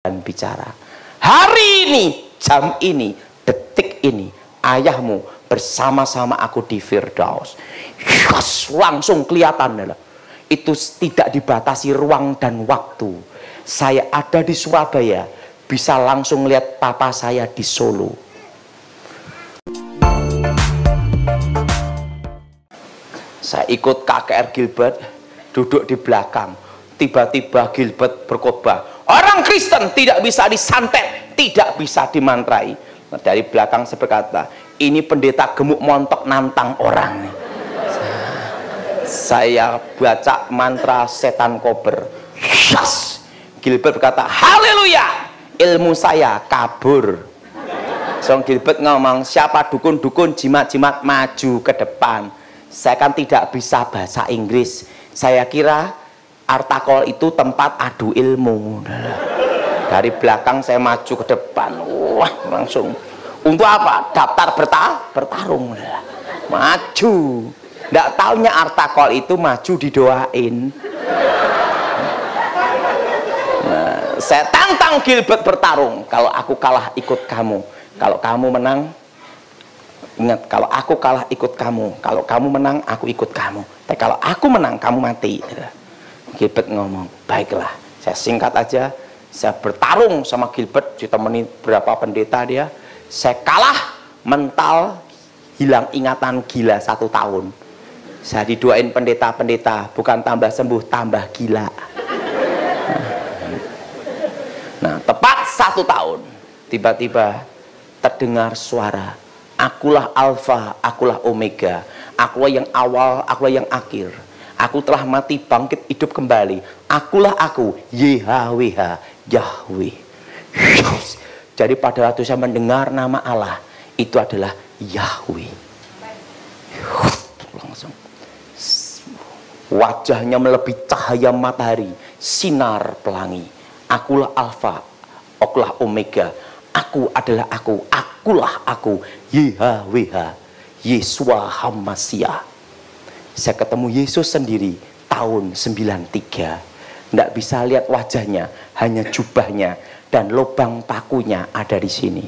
dan bicara. Hari ini, jam ini, detik ini, ayahmu bersama-sama aku di Firdaus. Yes, langsung kelihatan. Itu tidak dibatasi ruang dan waktu. Saya ada di Surabaya, bisa langsung lihat papa saya di Solo. Saya ikut KKR Gilbert, duduk di belakang. Tiba-tiba Gilbert berkhotbah, orang Kristen tidak bisa disantet, tidak bisa dimantrai. Nah, dari belakang saya berkata, ini pendeta gemuk montok nantang orang. Saya baca mantra setan kober. Yes! Gilbert berkata, haleluya, ilmu saya kabur. So Gilbert ngomong, siapa dukun-dukun jimat-jimat maju ke depan. Saya kan tidak bisa bahasa Inggris. Saya kira Artakol itu tempat adu ilmu. Dari belakang saya maju ke depan. Wah, langsung. Untuk apa? Daftar bertarung. Maju. Nggak taunya Artakol itu maju didoain. Nah, saya tantang Gilbert bertarung. Kalau aku kalah ikut kamu. Kalau kamu menang, ingat, kalau aku kalah ikut kamu. Kalau kamu menang, aku ikut kamu. Tapi kalau aku menang, kamu mati. Gilbert ngomong, baiklah. Saya singkat aja, saya bertarung sama Gilbert, ditemani berapa pendeta dia. Saya kalah mental, hilang ingatan, gila 1 tahun. Saya didoain pendeta-pendeta, bukan tambah sembuh, tambah gila. Nah, tepat 1 tahun, tiba-tiba terdengar suara, akulah Alfa, akulah Omega, akulah yang awal, akulah yang akhir. Aku telah mati bangkit hidup kembali. Akulah aku, YHWH, Yahweh. Jadi pada waktu saya mendengar nama Allah, itu adalah Yahweh. Langsung wajahnya melebihi cahaya matahari, sinar pelangi. Akulah Alfa, akulah Omega. Aku adalah aku, akulah aku, YHWH, Yesua HaMashiach. Saya ketemu Yesus sendiri tahun 93. Tidak bisa lihat wajahnya, hanya jubahnya dan lubang pakunya ada di sini.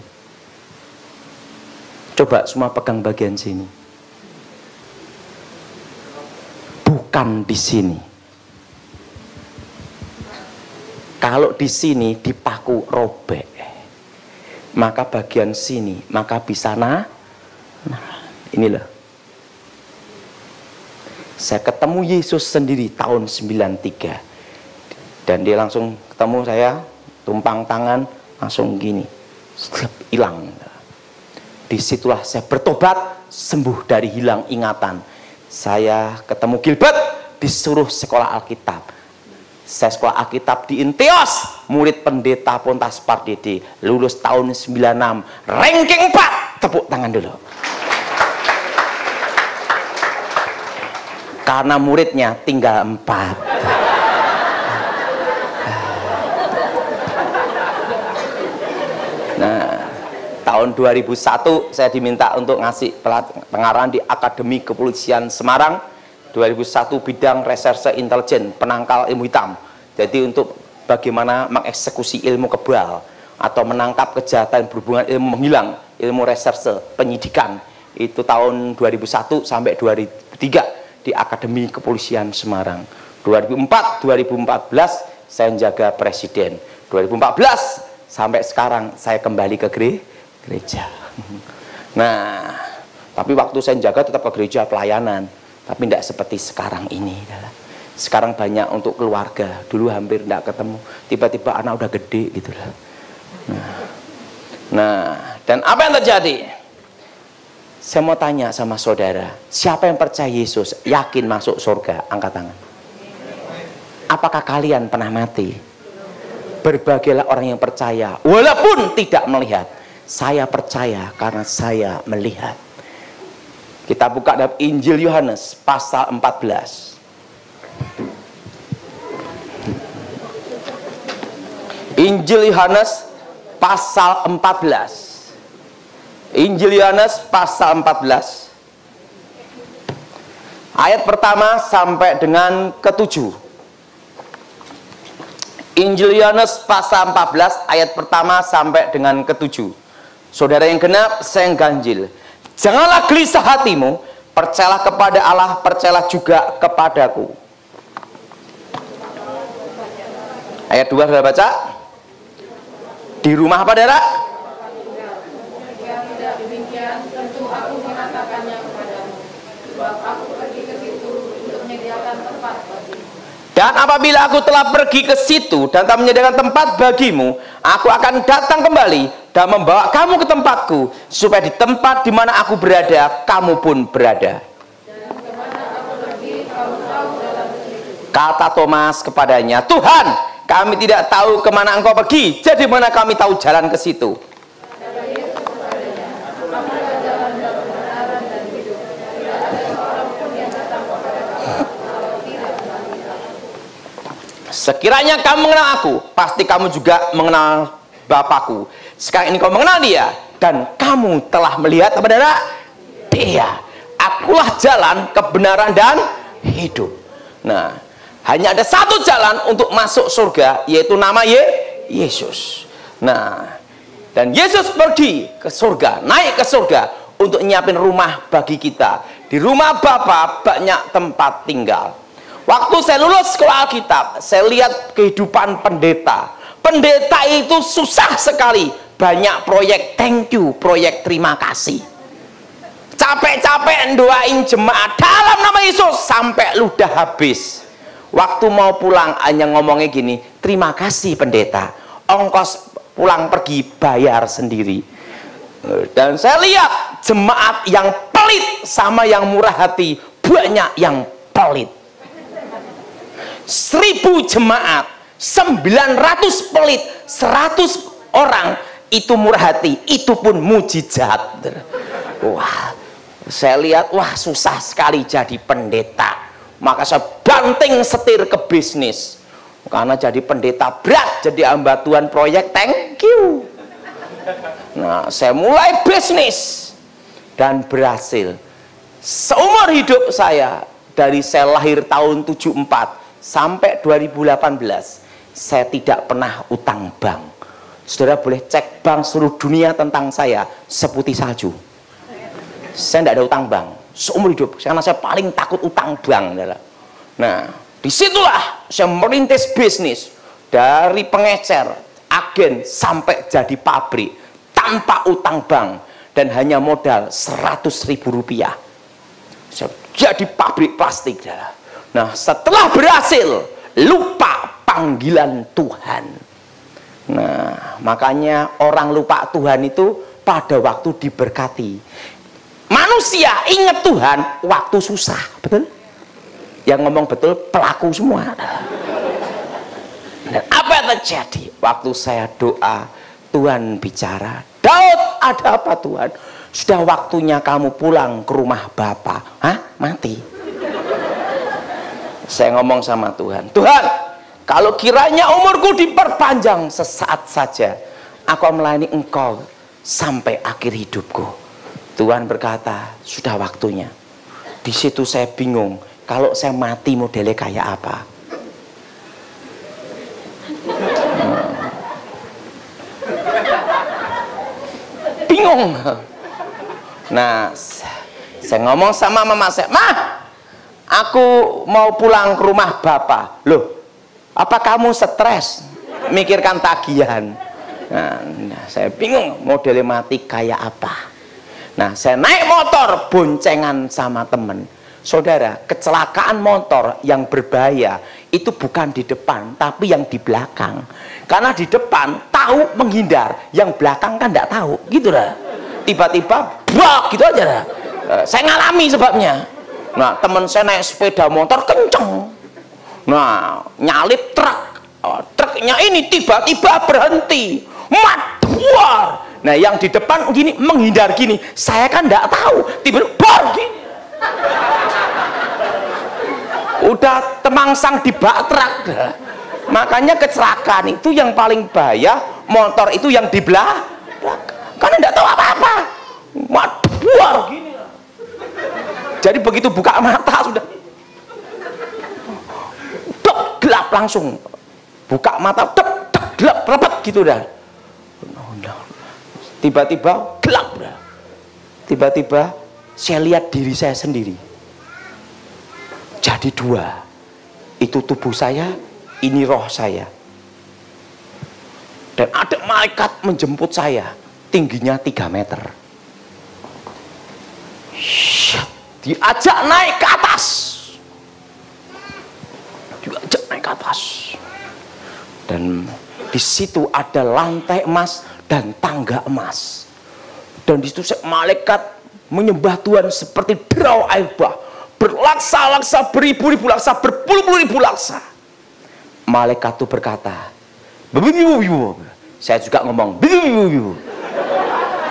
Coba semua pegang bagian sini. Bukan di sini. Kalau di sini dipaku robek, maka bagian sini maka bisa nah inilah. Saya ketemu Yesus sendiri tahun 93. Dan dia langsung ketemu saya, tumpang tangan, langsung gini. Hilang. Disitulah saya bertobat, sembuh dari hilang ingatan. Saya ketemu Gilbert, disuruh sekolah Alkitab. Saya sekolah Alkitab di Inteos, murid pendeta Pontas Pardede, lulus tahun 96, ranking 4. Tepuk tangan dulu. Karena muridnya tinggal 4. Nah, tahun 2001 saya diminta untuk ngasih pengarahan di Akademi Kepolisian Semarang. 2001 bidang reserse intelijen, penangkal ilmu hitam. Jadi untuk bagaimana mengeksekusi ilmu kebal atau menangkap kejahatan berhubungan ilmu menghilang, ilmu reserse, penyidikan. Itu tahun 2001 sampai 2003 di Akademi Kepolisian Semarang. 2004-2014 saya menjaga presiden. 2014 sampai sekarang saya kembali ke gereja. Nah, tapi waktu saya menjaga tetap ke gereja pelayanan, tapi tidak seperti sekarang ini. Sekarang banyak untuk keluarga. Dulu hampir tidak ketemu. Tiba-tiba anak udah gede gitu lah. Nah, dan apa yang terjadi? Saya mau tanya sama saudara, siapa yang percaya Yesus yakin masuk surga? Angkat tangan. Apakah kalian pernah mati? Berbahagialah orang yang percaya walaupun tidak melihat. Saya percaya karena saya melihat. Kita buka dalam Injil Yohanes pasal 14. Injil Yohanes pasal 14. Injil Yohanes pasal 14 ayat pertama sampai dengan ke-7. Injil Yohanes pasal 14 ayat pertama sampai dengan ke-7. Saudara yang genap, saya yang ganjil. Janganlah gelisah hatimu, percayalah kepada Allah, percayalah juga kepadaku. Ayat 2 sudah baca? Di rumah apa, saudara? Tidak demikian, tentu aku mengatakannya kepadamu, sebab aku pergi ke situ untuk menyediakan tempat bagimu. Dan apabila aku telah pergi ke situ dan tak menyediakan tempat bagimu, aku akan datang kembali dan membawa kamu ke tempatku, supaya di tempat di mana aku berada, kamu pun berada. Dan kemana aku pergi, kamu tahu jalan ke situ. Kata Thomas kepadanya, Tuhan, kami tidak tahu kemana engkau pergi, jadi mana kami tahu jalan ke situ? Kata Yesus kepadanya, akulah jalan dan kebenaran dan hidup. Tidak ada seorang pun yang datang kepada Bapa kalau tidak melalui aku. Sekiranya kamu mengenal aku, pasti kamu juga mengenal Bapakku. Sekarang ini kau mengenal dia, dan kamu telah melihat apa, saudara? Dia. Akulah jalan, kebenaran, dan hidup. Nah, hanya ada satu jalan untuk masuk surga, yaitu nama Yesus. Nah, dan Yesus pergi ke surga, naik ke surga untuk nyiapin rumah bagi kita. Di rumah Bapa banyak tempat tinggal. Waktu saya lulus sekolah Alkitab, saya lihat kehidupan pendeta. Pendeta itu susah sekali. Banyak proyek thank you, proyek terima kasih. Capek-capek doain jemaat dalam nama Yesus sampai ludah habis. Waktu mau pulang hanya ngomongnya gini, terima kasih pendeta, ongkos pulang pergi bayar sendiri. Dan saya lihat jemaat yang pelit sama yang murah hati, banyak yang pelit. 1000 jemaat, 900 pelit, 100 orang itu murah hati, itu pun mujizat. Wah, saya lihat, wah susah sekali jadi pendeta. Maka saya banting setir ke bisnis. Karena jadi pendeta berat, jadi hamba Tuhan proyek thank you. Nah, saya mulai bisnis dan berhasil. Seumur hidup saya, dari saya lahir tahun 74 sampai 2018, saya tidak pernah utang bank. Saudara boleh cek bank seluruh dunia tentang saya, seputih salju. Saya tidak ada utang bank seumur hidup, karena saya paling takut utang bank. Nah, disitulah saya merintis bisnis, dari pengecer, agen, sampai jadi pabrik tanpa utang bank dan hanya modal 100.000 rupiah. Saya jadi pabrik plastik. Nah, setelah berhasil, lupa panggilan Tuhan. Nah, makanya orang lupa Tuhan itu pada waktu diberkati. Manusia ingat Tuhan waktu susah, betul? Yang ngomong betul pelaku semua. Dan apa yang terjadi? Waktu saya doa, Tuhan bicara, Daud, ada apa Tuhan? Sudah waktunya kamu pulang ke rumah Bapa. Hah? Mati. Saya ngomong sama Tuhan, Tuhan, kalau kiranya umurku diperpanjang sesaat saja, aku melayani Engkau sampai akhir hidupku. Tuhan berkata, sudah waktunya. Di situ saya bingung, kalau saya mati modelnya kayak apa? Bingung. Nah, saya ngomong sama mama saya, Mah, aku mau pulang ke rumah Bapak. Loh, apa kamu stres mikirkan tagihan? Nah, saya bingung modelnya mati kayak apa. Nah, saya naik motor boncengan sama temen. Saudara, kecelakaan motor yang berbahaya itu bukan di depan, tapi yang di belakang. Karena di depan tahu menghindar, yang belakang kan tidak tahu, gitu lah. Tiba-tiba, brak, gitu aja lah. Saya ngalami sebabnya. Nah, teman saya naik sepeda motor kenceng. Nah, nyalip truk. Truknya ini tiba-tiba berhenti. Maduar. Nah, yang di depan gini menghindar gini, saya kan tidak tahu, tiba-tiba gini. Udah temangsang di bak truk. Makanya kecelakaan itu yang paling bahaya, motor itu yang di belakang. Karena tidak tahu apa-apa. Maduar gini. Jadi begitu buka mata sudah gelap langsung. buka mata, gelap, rapat gitu dah. Tiba-tiba gelap dah. Tiba-tiba saya lihat diri saya sendiri. Jadi dua. Itu tubuh saya, ini roh saya. Dan ada malaikat menjemput saya, tingginya 3 meter. Diajak naik ke atas. Diajak naik ke atas. Dan di situ ada lantai emas dan tangga emas. Dan di situ malaikat menyembah Tuhan seperti derau air bah, berlaksa-laksa, beribu-ribu laksa, berpuluh-puluh ribu laksa. Malaikat itu berkata, saya juga ngomong,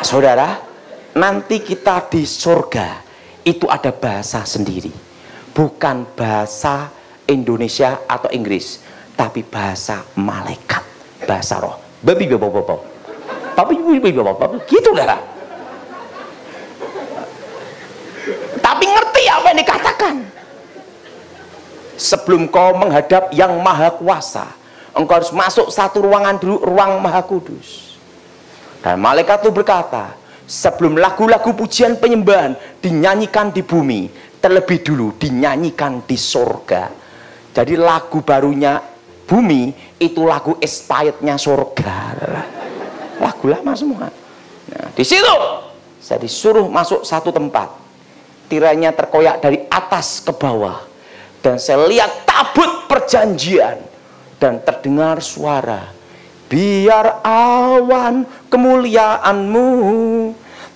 saudara, nanti kita di surga itu ada bahasa sendiri, bukan bahasa Indonesia atau Inggris, tapi bahasa malaikat, bahasa roh. Gitu dah. Tapi ngerti apa yang dikatakan. Sebelum kau menghadap yang maha kuasa, engkau harus masuk satu ruangan dulu, ruang maha kudus. Dan malaikat itu berkata, sebelum lagu-lagu pujian penyembahan dinyanyikan di bumi, terlebih dulu dinyanyikan di surga. Jadi lagu barunya bumi itu lagu expirednya surga, lagu lama semua. Nah, di situ saya disuruh masuk satu tempat, tirainya terkoyak dari atas ke bawah, dan saya lihat tabut perjanjian dan terdengar suara, biar awan kemuliaanmu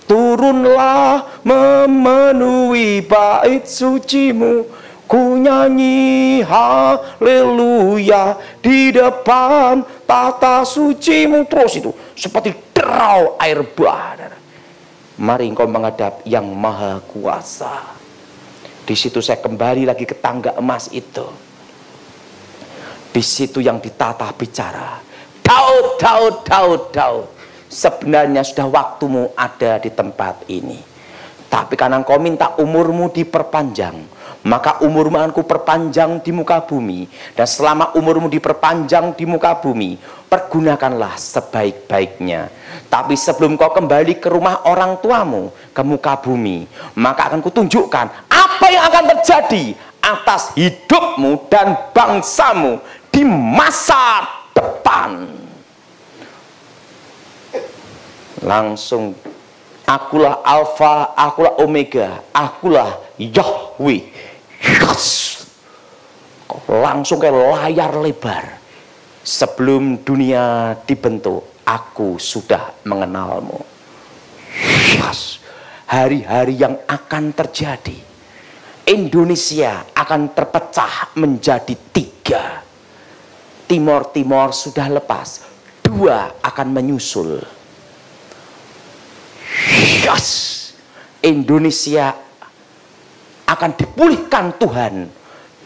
turunlah memenuhi bait sucimu, ku nyanyi haleluya di depan tata sucimu. Terus itu seperti derau air bah. Mari engkau menghadap yang maha kuasa. Di situ saya kembali lagi ke tangga emas itu. Di situ yang ditata bicara, Daud, Daud, Daud, Daud, sebenarnya sudah waktumu ada di tempat ini. Tapi karena engkau minta umurmu diperpanjang, maka umurmu akan kuperpanjang di muka bumi. Dan selama umurmu diperpanjang di muka bumi, pergunakanlah sebaik-baiknya. Tapi sebelum kau kembali ke rumah orang tuamu, ke muka bumi, maka akan kutunjukkan apa yang akan terjadi atas hidupmu dan bangsamu di masa depan. Langsung, akulah Alfa, akulah Omega, akulah Yahweh. Yes. Langsung kayak layar lebar. Sebelum dunia dibentuk, aku sudah mengenalmu. Yes. Hari-hari yang akan terjadi, Indonesia akan terpecah menjadi 3. Timor-Timor sudah lepas, 2 akan menyusul. Yes. Indonesia akan dipulihkan Tuhan.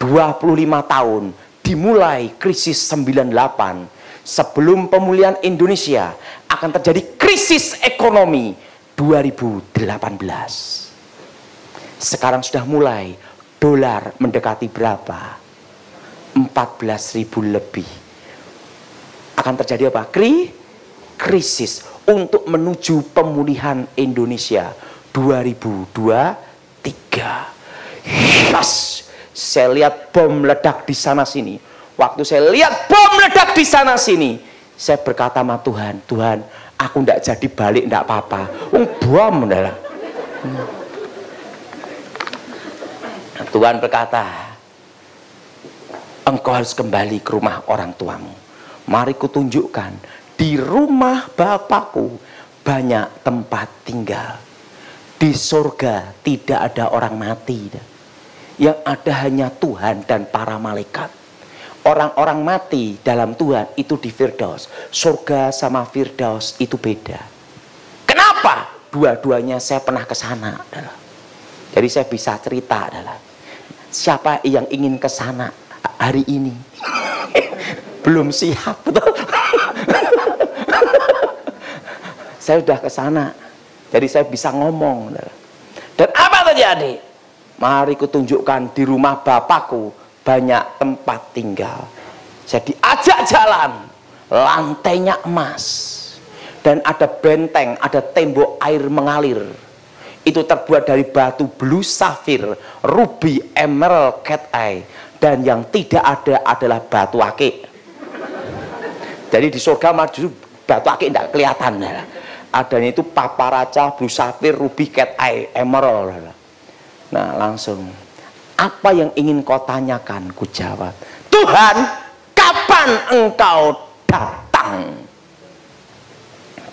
25 tahun dimulai krisis 98. Sebelum pemulihan Indonesia akan terjadi krisis ekonomi 2018. Sekarang sudah mulai, dolar mendekati berapa? 14.000 lebih. Akan terjadi apa? Krisis untuk menuju pemulihan Indonesia 2023. Yes. Saya lihat bom meledak di sana sini. Waktu saya lihat bom meledak di sana sini, saya berkata sama Tuhan, Tuhan, aku tidak jadi balik, tidak apa-apa. Bom adalah. Tuhan berkata, engkau harus kembali ke rumah orang tuamu. Mari kutunjukkan, di rumah Bapakku banyak tempat tinggal. Di surga tidak ada orang mati. Yang ada hanya Tuhan dan para malaikat. Orang-orang mati dalam Tuhan itu di Firdaus. Surga sama Firdaus itu beda. Kenapa? Dua-duanya saya pernah ke sana. Jadi saya bisa cerita adalah, siapa yang ingin ke sana hari ini? Belum siap, betul? Saya sudah ke sana. Jadi saya bisa ngomong. Dan apa terjadi? Mari kutunjukkan, di rumah Bapakku banyak tempat tinggal. Saya diajak jalan, lantainya emas, dan ada benteng, ada tembok air mengalir. Itu terbuat dari batu blue safir, ruby, emerald, cat eye, dan yang tidak ada adalah batu akik. Jadi di surga maju batu akik tidak kelihatan. Adanya itu paparaca, blue safir, ruby, cat eye, emerald. Nah langsung, apa yang ingin kau tanyakan? Ku jawab, Tuhan, kapan engkau datang?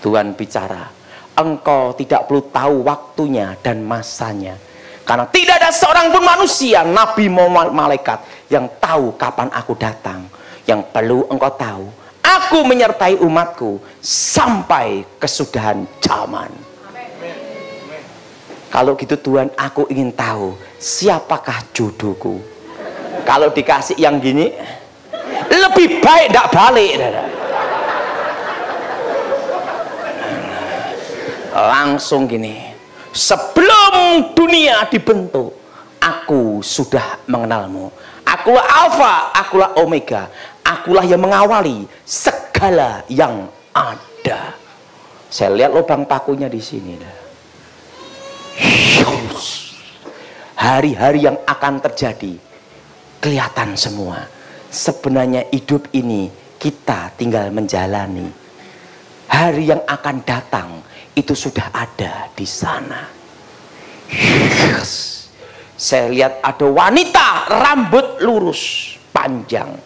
Tuhan bicara, engkau tidak perlu tahu waktunya dan masanya, karena tidak ada seorang pun manusia, nabi maupun malaikat, yang tahu kapan aku datang. Yang perlu engkau tahu, aku menyertai umatku sampai kesudahan zaman. Kalau gitu Tuhan, aku ingin tahu siapakah jodohku. Kalau dikasih yang gini, lebih baik tidak balik. Langsung gini, sebelum dunia dibentuk, aku sudah mengenalmu. Akulah Alfa, akulah Omega, akulah yang mengawali segala yang ada. Saya lihat lubang pakunya di sini. Hari-hari yang akan terjadi kelihatan semua. Sebenarnya hidup ini kita tinggal menjalani. Hari yang akan datang itu sudah ada di sana. Saya lihat ada wanita rambut lurus panjang.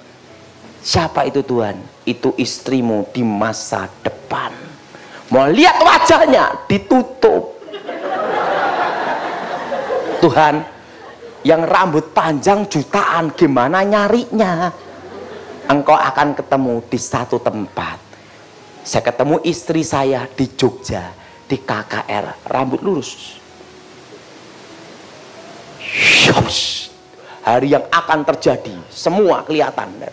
Siapa itu Tuhan? Itu istrimu di masa depan. Mau lihat wajahnya ditutup. Tuhan, yang rambut panjang jutaan gimana nyarinya? Engkau akan ketemu di satu tempat. Saya ketemu istri saya di Jogja, di KKR, rambut lurus. Hari yang akan terjadi, semua kelihatan.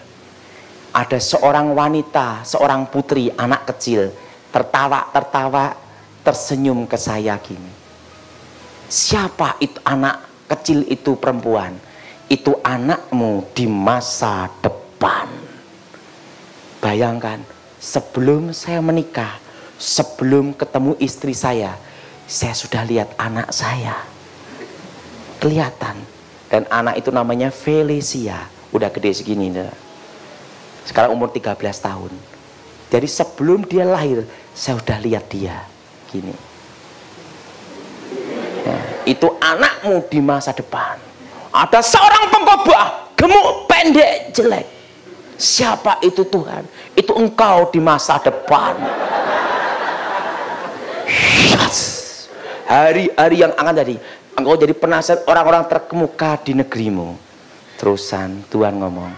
Ada seorang wanita, seorang putri, anak kecil, tertawa-tertawa, tersenyum ke saya gini. Siapa itu anak kecil itu perempuan? Itu anakmu di masa depan. Bayangkan, sebelum saya menikah, sebelum ketemu istri saya sudah lihat anak saya. Kelihatan. Dan anak itu namanya Felicia. Udah gede segini. Sekarang umur 13 tahun. Jadi sebelum dia lahir, saya udah lihat dia. Gini. Itu anakmu di masa depan. Ada seorang pengkhotbah gemuk, pendek, jelek. Siapa itu Tuhan? Itu engkau di masa depan. Hari-hari yang akan jadi, engkau jadi penasihat orang-orang terkemuka di negerimu. Terusan Tuhan ngomong,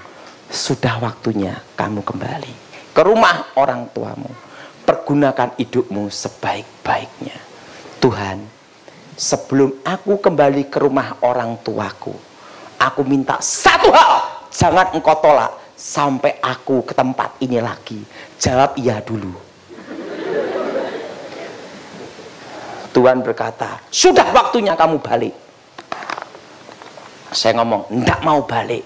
sudah waktunya kamu kembali ke rumah orang tuamu. Pergunakan hidupmu sebaik-baiknya. Tuhan, sebelum aku kembali ke rumah orang tuaku, aku minta satu hal, jangan engkau tolak sampai aku ke tempat ini lagi. Jawab iya dulu. Tuhan berkata, sudah waktunya kamu balik. Saya ngomong, enggak mau balik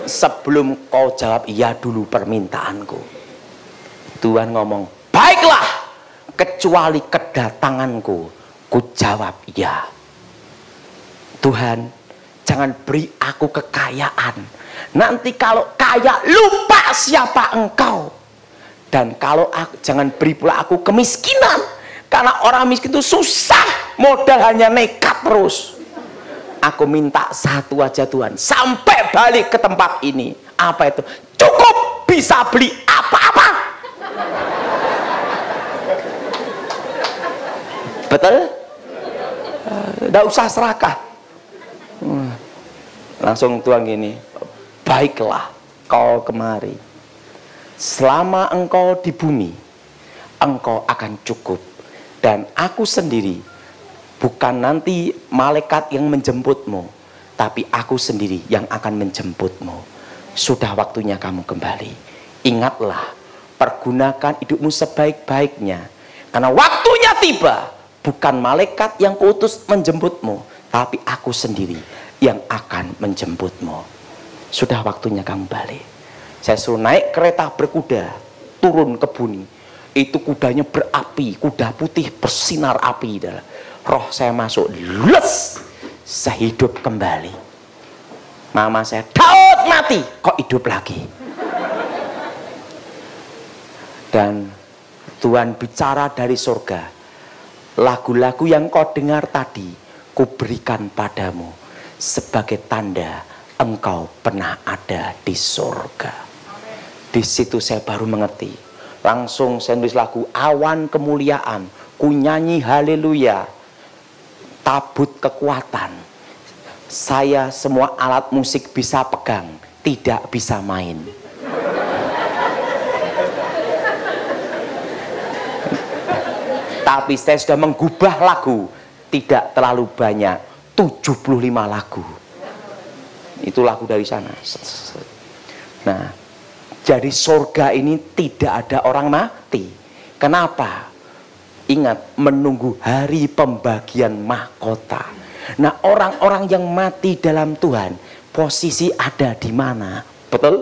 sebelum kau jawab iya dulu permintaanku. Tuhan ngomong, baiklah, kecuali kedatanganku. Ku jawab iya. Tuhan, jangan beri aku kekayaan. Nanti kalau kaya lupa siapa engkau. Dan kalau aku, jangan beri pula aku kemiskinan. Karena orang miskin itu susah, modal hanya nekat terus. Aku minta satu aja Tuhan, sampai balik ke tempat ini. Apa itu? Cukup bisa beli apa-apa. Betul? Tidak usah serakah. Langsung Tuhan gini, baiklah kau kemari. Selama engkau di bumi, engkau akan cukup. Dan aku sendiri, bukan nanti malaikat yang menjemputmu, tapi aku sendiri yang akan menjemputmu. Sudah waktunya kamu kembali. Ingatlah, pergunakan hidupmu sebaik-baiknya. Karena waktunya tiba, bukan malaikat yang kuutus menjemputmu, tapi aku sendiri yang akan menjemputmu. Sudah waktunya kamu balik. Saya suruh naik kereta berkuda, turun ke bumi. Itu kudanya berapi, kuda putih bersinar api. Roh saya masuk, les, saya hidup kembali. Mama saya, Daud mati, kok hidup lagi? Dan Tuhan bicara dari surga, lagu-lagu yang kau dengar tadi, kuberikan padamu sebagai tanda engkau pernah ada di surga. Di situ saya baru mengerti. Langsung saya nulis lagu Awan Kemuliaan, ku nyanyi haleluya, tabut kekuatan. Saya semua alat musik bisa pegang, tidak bisa main. Tapi saya sudah menggubah lagu, tidak terlalu banyak, 75 lagu. Itu lagu dari sana. Nah, jadi surga ini tidak ada orang mati. Kenapa? Ingat, menunggu hari pembagian mahkota. Nah, orang-orang yang mati dalam Tuhan, posisi ada di mana? Betul?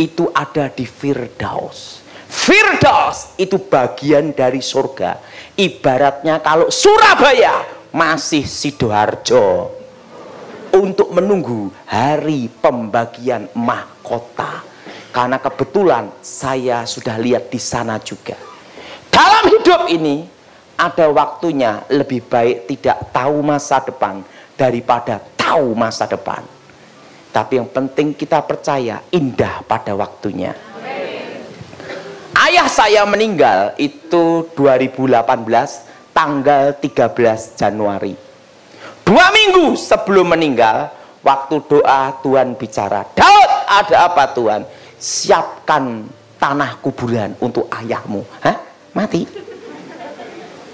Itu ada di Firdaus. Firdaus itu bagian dari surga. Ibaratnya kalau Surabaya masih Sidoarjo, untuk menunggu hari pembagian mahkota. Karena kebetulan saya sudah lihat di sana juga. Dalam hidup ini ada waktunya lebih baik tidak tahu masa depan daripada tahu masa depan. Tapi yang penting kita percaya indah pada waktunya. Amen. Ayah saya meninggal itu 2018 tanggal 13 Januari. 2 minggu sebelum meninggal, waktu doa Tuhan bicara, Daud, ada apa Tuhan? Siapkan tanah kuburan untuk ayahmu. Hah? Mati?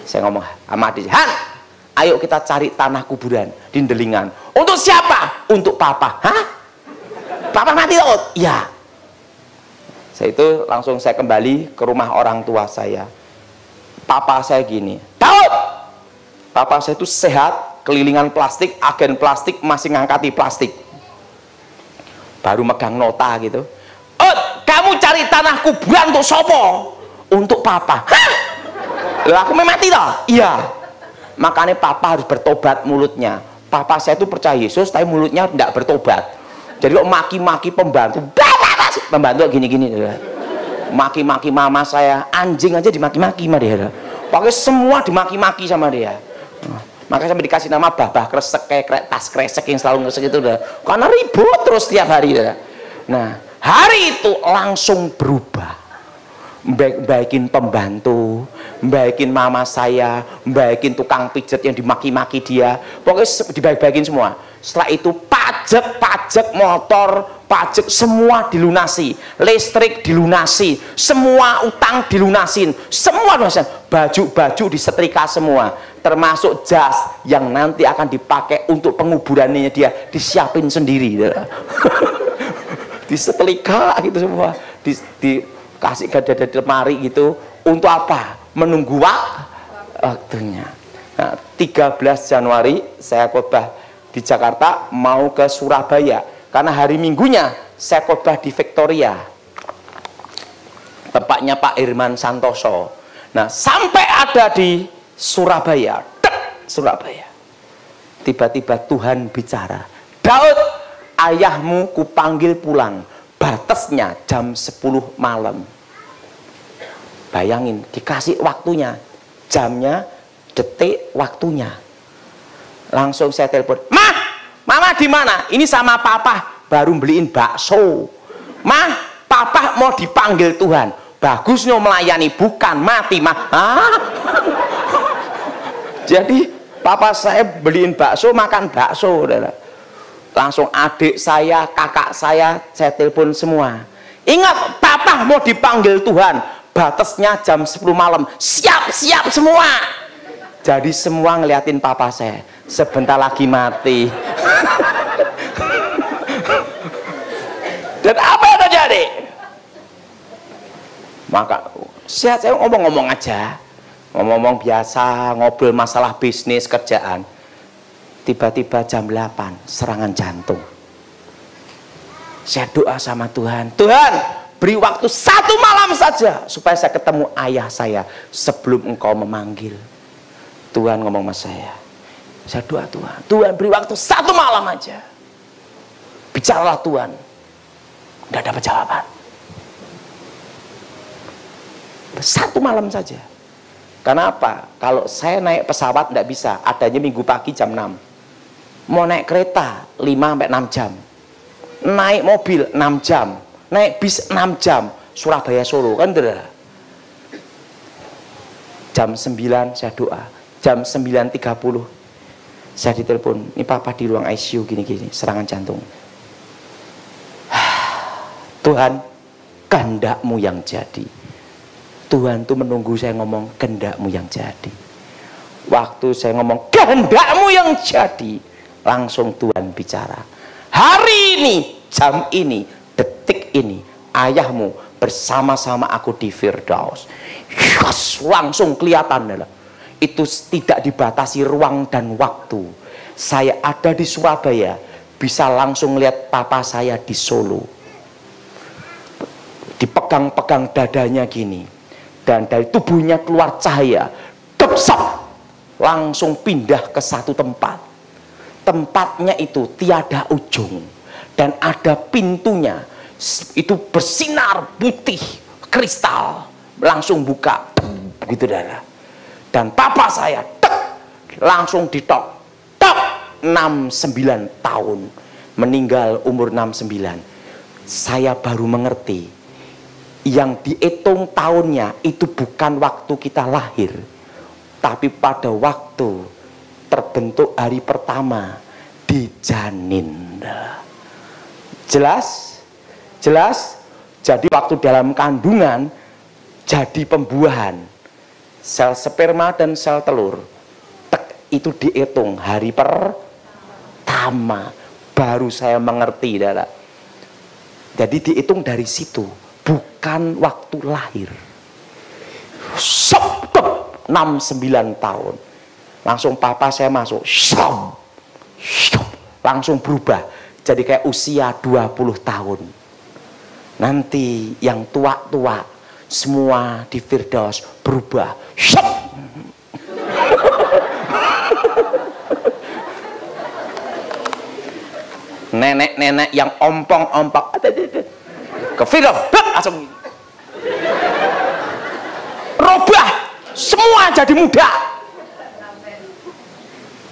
Saya ngomong sama adik, Han, ayo kita cari tanah kuburan di Delingan. Untuk siapa? Untuk papa. Hah? Papa mati Daud? Iya. Saya itu langsung saya kembali ke rumah orang tua saya. Papa saya gini, Daud, papa saya itu sehat, kelilingan plastik, agen plastik, masih ngangkati plastik. Baru megang nota gitu. Kamu cari tanah kuburan untuk sopo? Untuk papa. Hah? Loh, aku memang mati toh? Iya. Makanya papa harus bertobat mulutnya. Papa saya itu percaya Yesus, tapi mulutnya tidak bertobat. Jadi kok maki-maki pembantu, pembantu gini-gini. Maki-maki mama saya, anjing aja dimaki-maki sama dia. Pokoknya semua dimaki-maki sama dia. Makanya saya dikasih nama babah kresek, kayak tas kresek yang selalu kresek itu udah. Karena ribut terus tiap hari. Nah, hari itu langsung berubah. Baikin pembantu, baikin mama saya, baikin tukang pijet yang dimaki-maki dia. Pokoknya dibaik-baikin semua. Setelah itu pajak motor, pajak semua dilunasi, listrik dilunasi, semua utang dilunasin, semua lunasin. Baju-baju disetrika semua, termasuk jas yang nanti akan dipakai untuk penguburannya dia disiapin sendiri. Disetrika gitu semua, dikasih ke lemari gitu. Untuk apa? Menunggu waktunya. Nah, 13 Januari saya khotbah di Jakarta, mau ke Surabaya karena hari Minggunya saya khotbah di Victoria, tempatnya Pak Irman Santoso. Nah, sampai ada di Surabaya, Surabaya, tiba-tiba Tuhan bicara, Daud, ayahmu kupanggil pulang, batasnya jam 10 malam. Bayangin, dikasih waktunya, jamnya, detik, waktunya. Langsung saya telepon, Mama di mana? Ini sama papa baru beliin bakso. Papa mau dipanggil Tuhan. Bagusnya melayani, bukan mati Jadi papa saya beliin bakso, makan bakso. Langsung adik saya, kakak saya telepon semua. Ingat, papa mau dipanggil Tuhan. Batasnya jam 10 malam. Siap-siap semua. Jadi semua ngeliatin papa saya. Sebentar lagi mati. Dan apa yang terjadi? Maka saya ngomong-ngomong aja, ngomong-ngomong biasa, ngobrol masalah bisnis, kerjaan. Tiba-tiba jam 8 serangan jantung. Saya doa sama Tuhan, Tuhan beri waktu 1 malam saja supaya saya ketemu ayah saya sebelum engkau memanggil. Tuhan ngomong sama saya doa Tuhan, Tuhan beri waktu 1 malam aja. Bicaralah Tuhan. Nggak dapat jawaban. 1 malam saja. Kenapa? Kalau saya naik pesawat nggak bisa, adanya minggu pagi jam 6. Mau naik kereta 5-6 jam. Naik mobil 6 jam. Naik bis 6 jam. Surabaya Solo kan tidak. Jam 9 saya doa. Jam 9.30 saya ditelepon, ini papa di ruang ICU gini-gini, serangan jantung. Tuhan, kehendak-Mu yang jadi. Tuhan tuh menunggu saya ngomong kehendak-Mu yang jadi. Waktu saya ngomong kehendak-Mu yang jadi, langsung Tuhan bicara. Hari ini, jam ini, detik ini, ayahmu bersama-sama aku di Firdaus. Yes, langsung kelihatan. Itu tidak dibatasi ruang dan waktu. Saya ada di Surabaya, bisa langsung lihat papa saya di Solo. Dipegang-pegang dadanya gini. Dan dari tubuhnya keluar cahaya, kepsap, langsung pindah ke satu tempat. Tempatnya itu tiada ujung dan ada pintunya, itu bersinar putih kristal, langsung buka, begitu darah. Dan papa saya langsung ditok, 69 tahun, meninggal umur 69. Saya baru mengerti. Yang dihitung tahunnya itu bukan waktu kita lahir, tapi pada waktu terbentuk hari pertama di janin. Jelas? Jelas? Jadi waktu dalam kandungan jadi pembuahan sel sperma dan sel telur, itu dihitung hari pertama. Baru saya mengerti, Dara. Jadi dihitung dari situ, bukan waktu lahir. 69 tahun. Langsung papa saya masuk. Langsung berubah. Jadi kayak usia 20 tahun. Nanti yang tua-tua semua di Firdaus berubah. Nenek-nenek yang ompong-ompong ke Firdaus langsung robah, semua jadi muda.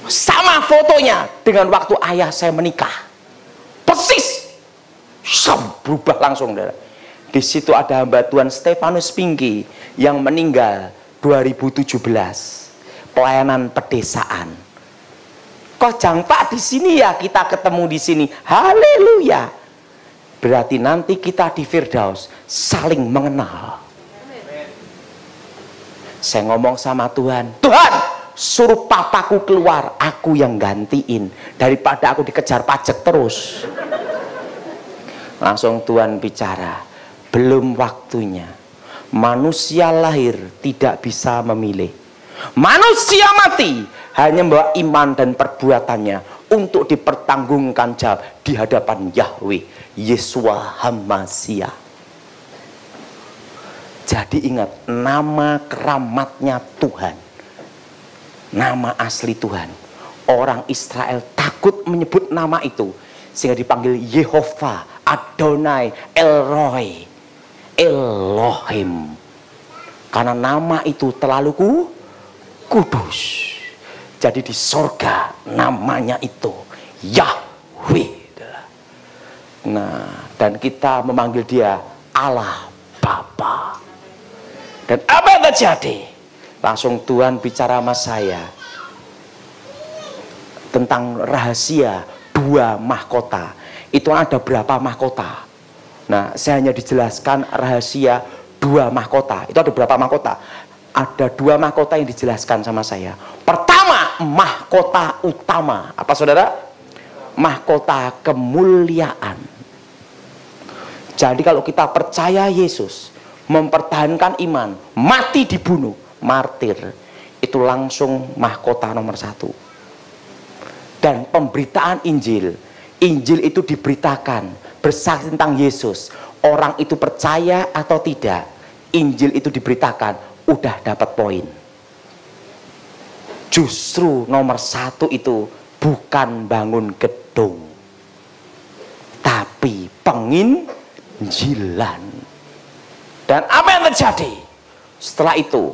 Sama fotonya dengan waktu ayah saya menikah, persis berubah langsung. Di situ ada hamba Tuhan Stefanus Pinky yang meninggal 2017, pelayanan pedesaan. Kok Pak di sini ya, kita ketemu di sini. Haleluya. Berarti nanti kita di Firdaus saling mengenal. Saya ngomong sama Tuhan, Tuhan, suruh papaku keluar, aku yang gantiin daripada aku dikejar pajak terus. Langsung Tuhan bicara, belum waktunya. Manusia lahir tidak bisa memilih. Manusia mati hanya membawa iman dan perbuatannya untuk dipertanggungan jawab di hadapan Yahweh Yesua Hamasia. Jadi ingat, nama keramatnya Tuhan, nama asli Tuhan. Orang Israel takut menyebut nama itu, sehingga dipanggil Yehova, Adonai, Elroy, Elohim. Karena nama itu terlalu kudus. Jadi di sorga namanya itu Yahweh. Nah, dan kita memanggil dia Allah Bapa. Dan apa yang terjadi? Langsung Tuhan bicara sama saya tentang rahasia 2 mahkota. Itu ada berapa mahkota? Nah, saya hanya dijelaskan rahasia 2 mahkota. Itu ada berapa mahkota? Ada 2 mahkota yang dijelaskan sama saya. Pertama, mahkota utama. Apa saudara? Mahkota kemuliaan. Jadi kalau kita percaya Yesus, mempertahankan iman, mati dibunuh, martir, itu langsung mahkota nomor 1. Dan pemberitaan Injil, Injil itu diberitakan bersaksi tentang Yesus, orang itu percaya atau tidak, Injil itu diberitakan, udah dapat poin. Justru nomor satu itu bukan bangun gedung, tapi penginjilan. Dan apa yang terjadi setelah itu?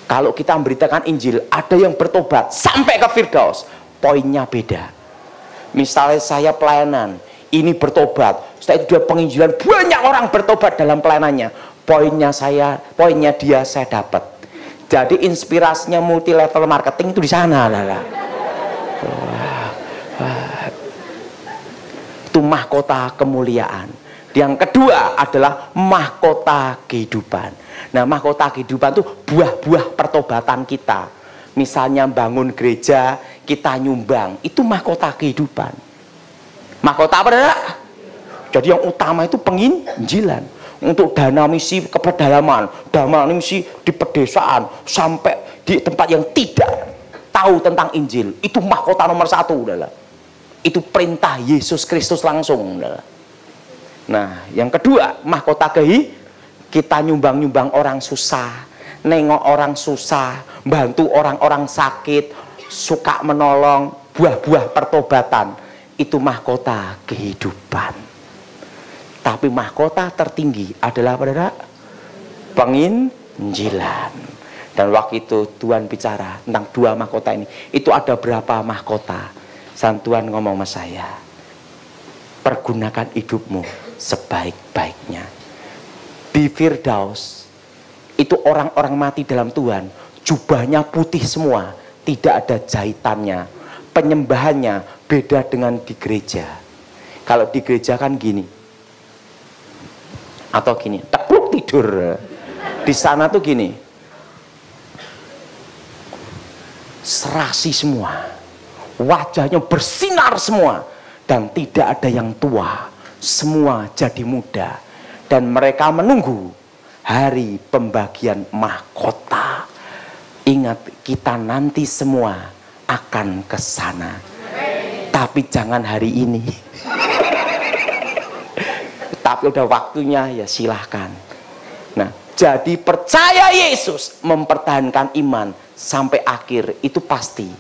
Kalau kita memberitakan Injil, ada yang bertobat sampai ke Firdaus, poinnya beda. Misalnya saya pelayanan, ini bertobat, setelah itu dia penginjilan, banyak orang bertobat dalam pelayanannya, poinnya dia saya dapat. Jadi inspirasinya multi level marketing itu di sana lah. Itu mahkota kemuliaan. Yang kedua adalah mahkota kehidupan. Nah, mahkota kehidupan itu buah-buah pertobatan kita. Misalnya bangun gereja, kita nyumbang, itu mahkota kehidupan. Mahkota apa, Saudara? Jadi yang utama itu penginjilan. Untuk dana misi ke pedalaman, dana misi di pedesaan, sampai di tempat yang tidak tahu tentang Injil. Itu mahkota nomor satu, Saudara. Itu perintah Yesus Kristus langsung, Saudara. Nah, yang kedua, mahkota kita nyumbang-nyumbang orang susah, nengok orang susah, bantu orang-orang sakit, suka menolong, buah-buah pertobatan. Itu mahkota kehidupan. Tapi mahkota tertinggi adalah pada penginjilan. Dan waktu itu Tuhan bicara tentang dua mahkota ini. Itu ada berapa mahkota? Dan Tuhan ngomong sama saya, pergunakan hidupmu sebaik-baiknya. Di Firdaus itu orang-orang mati dalam Tuhan, jubahnya putih semua, tidak ada jahitannya. Penyembahannya beda dengan di gereja. Kalau di gereja kan gini, atau gini, tepluk tidur. Di sana tuh gini, serasi semua, wajahnya bersinar semua, dan tidak ada yang tua, semua jadi muda. Dan mereka menunggu hari pembagian mahkota. Ingat, kita nanti semua akan ke sana. Tapi jangan hari ini. Tapi udah waktunya, ya silahkan. Nah, jadi percaya Yesus, mempertahankan iman sampai akhir itu pasti.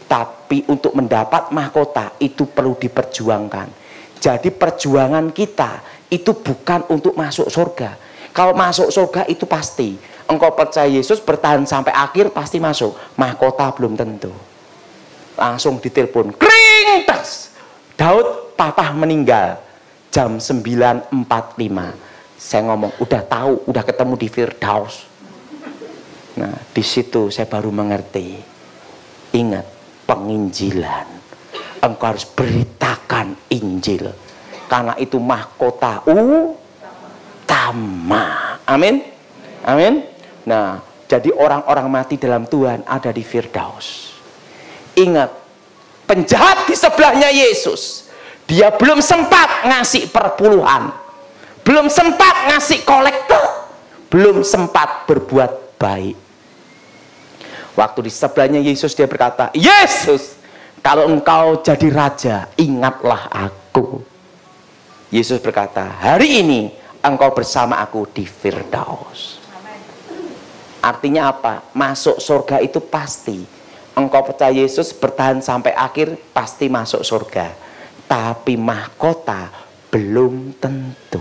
Tapi untuk mendapat mahkota itu perlu diperjuangkan. Jadi perjuangan kita itu bukan untuk masuk surga. Kalau masuk surga itu pasti. Engkau percaya Yesus, bertahan sampai akhir, pasti masuk. Mahkota belum tentu. Langsung ditelepon, kring, tas. Daud, papa meninggal jam 9.45. Saya ngomong, udah tahu, udah ketemu di Firdaus. Nah, di situ saya baru mengerti. Ingat, penginjilan. Engkau harus beritakan Injil. Karena itu mahkota utama. Amin. Amin. Nah, jadi orang-orang mati dalam Tuhan ada di Firdaus. Ingat, penjahat di sebelahnya Yesus, dia belum sempat ngasih perpuluhan, belum sempat ngasih kolektor, belum sempat berbuat baik. Waktu di sebelahnya Yesus, dia berkata, Yesus, kalau engkau jadi raja, ingatlah aku. Yesus berkata, hari ini engkau bersama aku di Firdaus. Artinya apa? Masuk surga itu pasti. Engkau percaya Yesus, bertahan sampai akhir, pasti masuk surga. Tapi mahkota belum tentu.